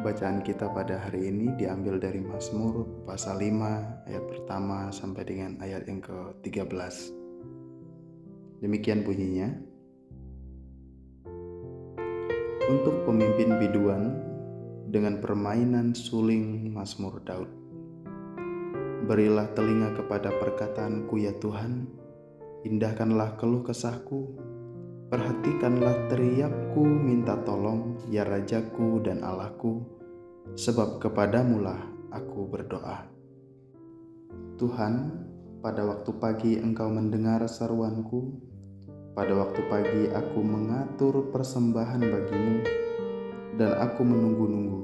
Bacaan kita pada hari ini diambil dari Mazmur pasal 5 ayat pertama sampai dengan ayat yang ke-13. Demikian bunyinya. Untuk pemimpin biduan dengan permainan suling Mazmur Daud. Berilah telinga kepada perkataanku ya Tuhan, indahkanlah keluh kesahku, perhatikanlah teriakku minta tolong ya Rajaku dan Allahku, sebab kepadamulah aku berdoa. Tuhan, pada waktu pagi Engkau mendengar seruanku, pada waktu pagi aku mengatur persembahan bagimu, dan aku menunggu-nunggu,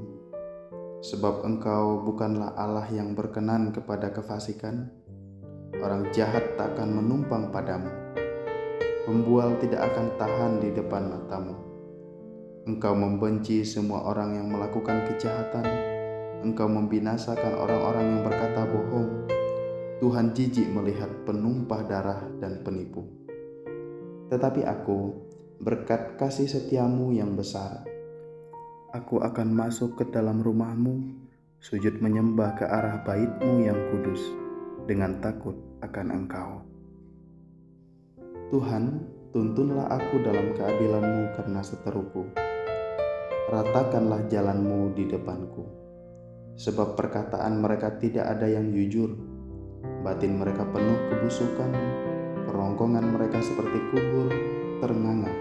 sebab Engkau bukanlah Allah yang berkenan kepada kefasikan, orang jahat tak akan menumpang padamu, pembual tidak akan tahan di depan matamu. Engkau membenci semua orang yang melakukan kejahatan, Engkau membinasakan orang-orang yang berkata bohong. Tuhan jijik melihat penumpah darah dan penipu. Tetapi aku, berkat kasih setiamu yang besar, aku akan masuk ke dalam rumahmu, sujud menyembah ke arah bait-Mu yang kudus, dengan takut akan Engkau. Tuhan, tuntunlah aku dalam keadilan-Mu karena seteruku. Ratakanlah jalan-Mu di depanku. Sebab perkataan mereka tidak ada yang jujur, batin mereka penuh kebusukan, kerongkongan mereka seperti kubur ternganga,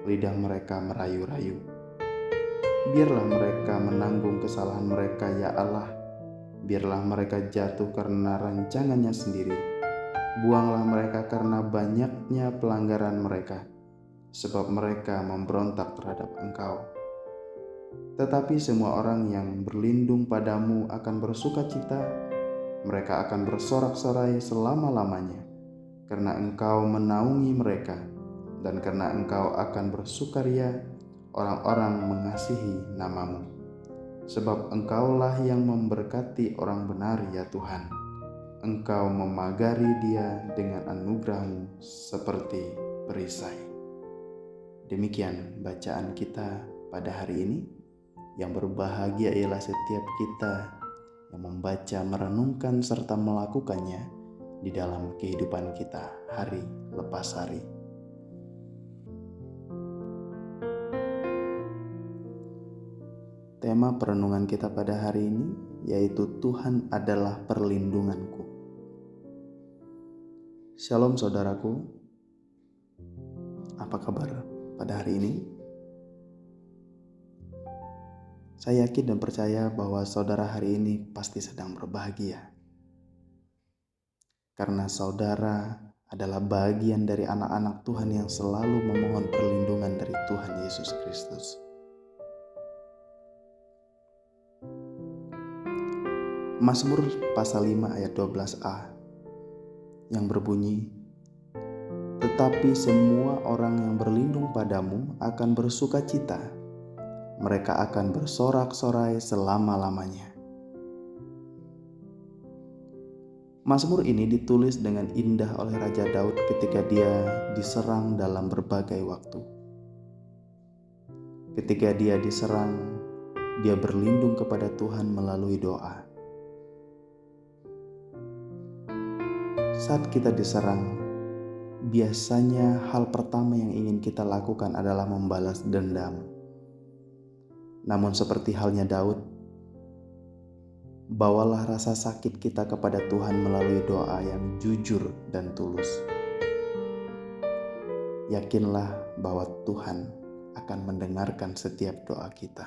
lidah mereka merayu-rayu. Biarlah mereka menanggung kesalahan mereka ya Allah, biarlah mereka jatuh karena rancangannya sendiri. Buanglah mereka karena banyaknya pelanggaran mereka, sebab mereka memberontak terhadap Engkau. Tetapi semua orang yang berlindung padamu akan bersukacita, mereka akan bersorak-sorai selama-lamanya, karena Engkau menaungi mereka, dan karena Engkau akan bersukaria orang-orang mengasihi nama-Mu. Sebab Engkaulah yang memberkati orang benar ya Tuhan. Engkau memagari dia dengan anugerah-Mu seperti perisai. Demikian bacaan kita pada hari ini. Yang berbahagia ialah setiap kita yang membaca, merenungkan, serta melakukannya di dalam kehidupan kita hari lepas hari. Tema perenungan kita pada hari ini yaitu Tuhan adalah perlindunganku. Shalom saudaraku, apa kabar pada hari ini? Saya yakin dan percaya bahwa saudara hari ini pasti sedang berbahagia. Karena saudara adalah bagian dari anak-anak Tuhan yang selalu memohon perlindungan dari Tuhan Yesus Kristus. Mazmur pasal 5 ayat 12a yang berbunyi, "Tetapi semua orang yang berlindung padamu akan bersukacita, mereka akan bersorak-sorai selama-lamanya." Mazmur ini ditulis dengan indah oleh Raja Daud ketika dia diserang dalam berbagai waktu. Ketika dia diserang, dia berlindung kepada Tuhan melalui doa. Saat kita diserang, biasanya hal pertama yang ingin kita lakukan adalah membalas dendam. Namun seperti halnya Daud, bawalah rasa sakit kita kepada Tuhan melalui doa yang jujur dan tulus. Yakinlah bahwa Tuhan akan mendengarkan setiap doa kita.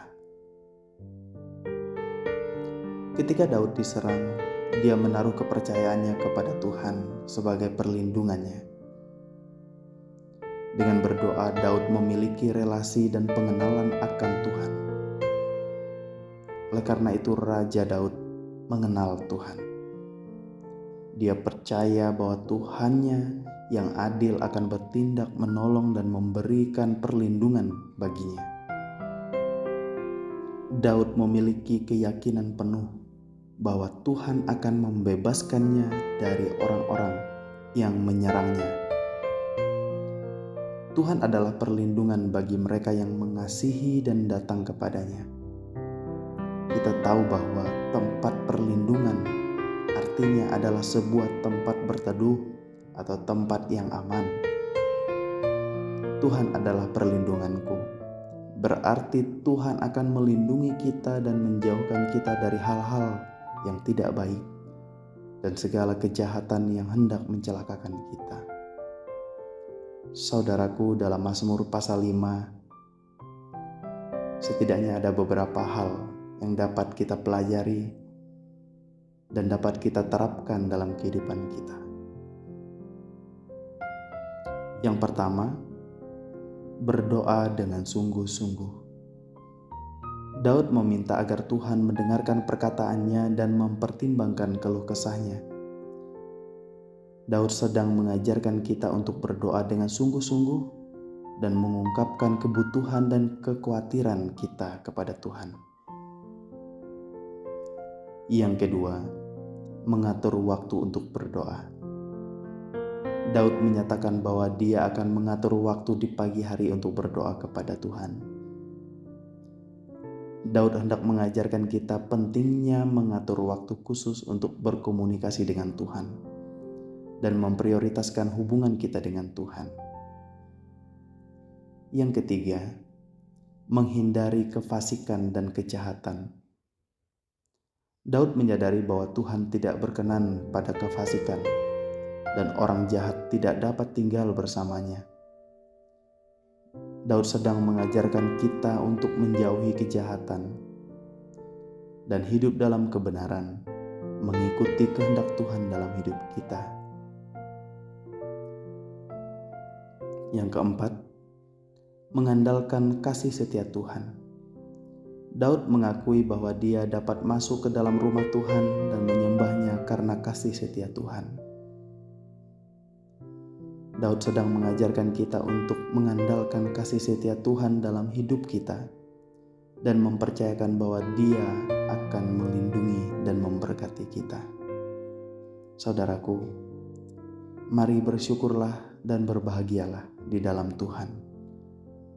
Ketika Daud diserang, dia menaruh kepercayaannya kepada Tuhan sebagai perlindungannya. Dengan berdoa, Daud memiliki relasi dan pengenalan akan Tuhan. Oleh karena itu, Raja Daud mengenal Tuhan. Dia percaya bahwa Tuhannya yang adil akan bertindak menolong dan memberikan perlindungan baginya. Daud memiliki keyakinan penuh bahwa Tuhan akan membebaskannya dari orang-orang yang menyerangnya. Tuhan adalah perlindungan bagi mereka yang mengasihi dan datang kepadanya. kita tahu bahwa tempat perlindungan artinya adalah sebuah tempat berteduh atau tempat yang aman. Tuhan adalah perlindunganku. Berarti Tuhan akan melindungi kita dan menjauhkan kita dari hal-hal yang tidak baik dan segala kejahatan yang hendak mencelakakan kita. Saudaraku, dalam Mazmur pasal 5, setidaknya ada beberapa hal yang dapat kita pelajari dan dapat kita terapkan dalam kehidupan kita. Yang pertama, berdoa dengan sungguh-sungguh. Daud meminta agar Tuhan mendengarkan perkataannya dan mempertimbangkan keluh kesahnya. Daud sedang mengajarkan kita untuk berdoa dengan sungguh-sungguh dan mengungkapkan kebutuhan dan kekhawatiran kita kepada Tuhan. Yang kedua, mengatur waktu untuk berdoa. Daud menyatakan bahwa dia akan mengatur waktu di pagi hari untuk berdoa kepada Tuhan. Daud hendak mengajarkan kita pentingnya mengatur waktu khusus untuk berkomunikasi dengan Tuhan dan memprioritaskan hubungan kita dengan Tuhan. Yang ketiga, menghindari kefasikan dan kejahatan. Daud menyadari bahwa Tuhan tidak berkenan pada kefasikan dan orang jahat tidak dapat tinggal bersamanya. Daud sedang mengajarkan kita untuk menjauhi kejahatan dan hidup dalam kebenaran, mengikuti kehendak Tuhan dalam hidup kita. Yang keempat, mengandalkan kasih setia Tuhan. Daud mengakui bahwa dia dapat masuk ke dalam rumah Tuhan dan menyembahnya karena kasih setia Tuhan. Daud sedang mengajarkan kita untuk mengandalkan kasih setia Tuhan dalam hidup kita dan mempercayakan bahwa Dia akan melindungi dan memberkati kita. Saudaraku, mari bersyukurlah dan berbahagialah di dalam Tuhan,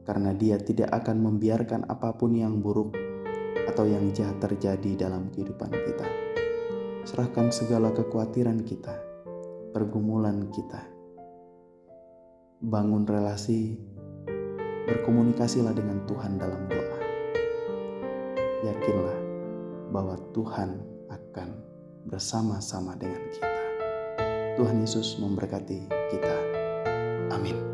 karena Dia tidak akan membiarkan apapun yang buruk atau yang jahat terjadi dalam kehidupan kita. Serahkan segala kekhawatiran kita, pergumulan kita. Bangun relasi, berkomunikasilah dengan Tuhan dalam doa. Yakinlah bahwa Tuhan akan bersama-sama dengan kita. Tuhan Yesus memberkati kita. Amin.